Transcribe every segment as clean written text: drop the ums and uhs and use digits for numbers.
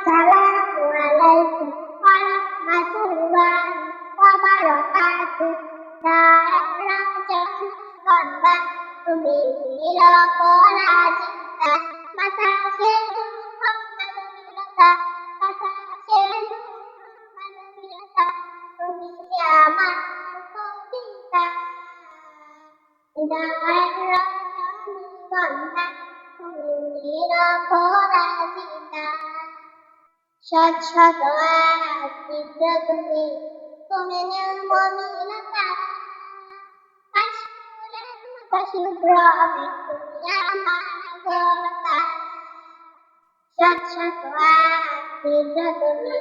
আসসালামু আলাইকুম ওয়া রাহমাতুল্লাহি ওয়া বারাকাতুহু। গন্ধা তুমি নীল পরাজিতা, বাতাসে মানবীয়তা, বাতাসে মানবীয়তা, তুমি আমার কবিতা। হৃদয়ের রজনীগন্ধা তুমি নীল পরাজিতা। শত শত তীব্র তুমি, তুমি নির্মলীলতা, কাশফুলের মতো শুভ্র তুমি আমার নাগরতা। শত শত তীব্র তুমি,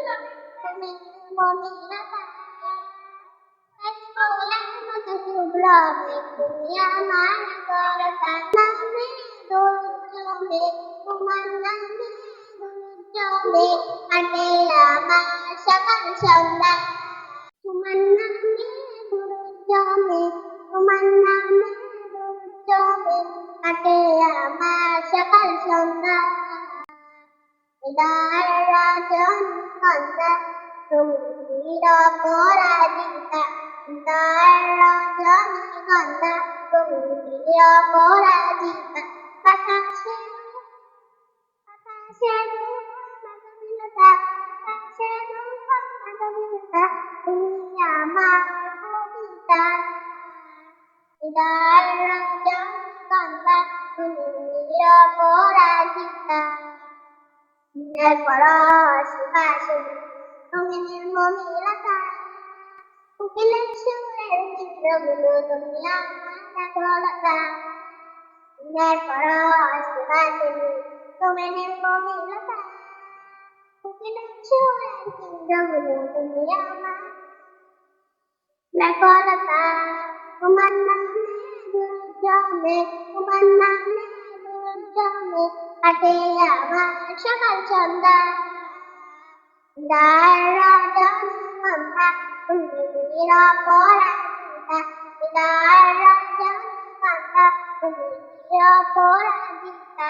তুমি নির্মলীলতা, কাশফুলের মতো শুভ্র তুমি আমার নাগরতা। নামে দুর্জনে তোমার নামে দুর্জনে কাটে আমার সকাল সন্ধ্যা। তোমার নামে দুর্জনে, তোমার নামে দুর্জনে কাটে আমার সকাল সন্ধ্যা। হৃদয়ের রজনীগন্ধা তুমি নীল পরাজিতা, হৃদয়ের রজনীগন্ধা তুমি নীল পরাজিতা। বাতাসে বাতাসে মানবীয়তা, বাতাসে মানবীয়তা, তুমি আমার কবিতা। হৃদয়ের রজনীগন্ধা তুমি নীল পরাজিতা। দিনের পরশ বাসিনী তুমি নির্মলীলতা, কোকিলের সুরের চিত্রগুলো তুমি আমার নাগরতা। দিনের পরশ বাসিনী তুমি নির্মলীলতা, কোকিলের সুরের চিত্রগুলো তুমি আমার নাগরতা। তোমার নামে দুর্জনে, তোমার নামে দুর্জনে কাটে আমার সকাল সন্ধ্যা। হৃদয়ের রজনীগন্ধা তুমি নীল পরাজিতা, হৃদয়ের রজনীগন্ধা তুমি নীল পরাজিতা।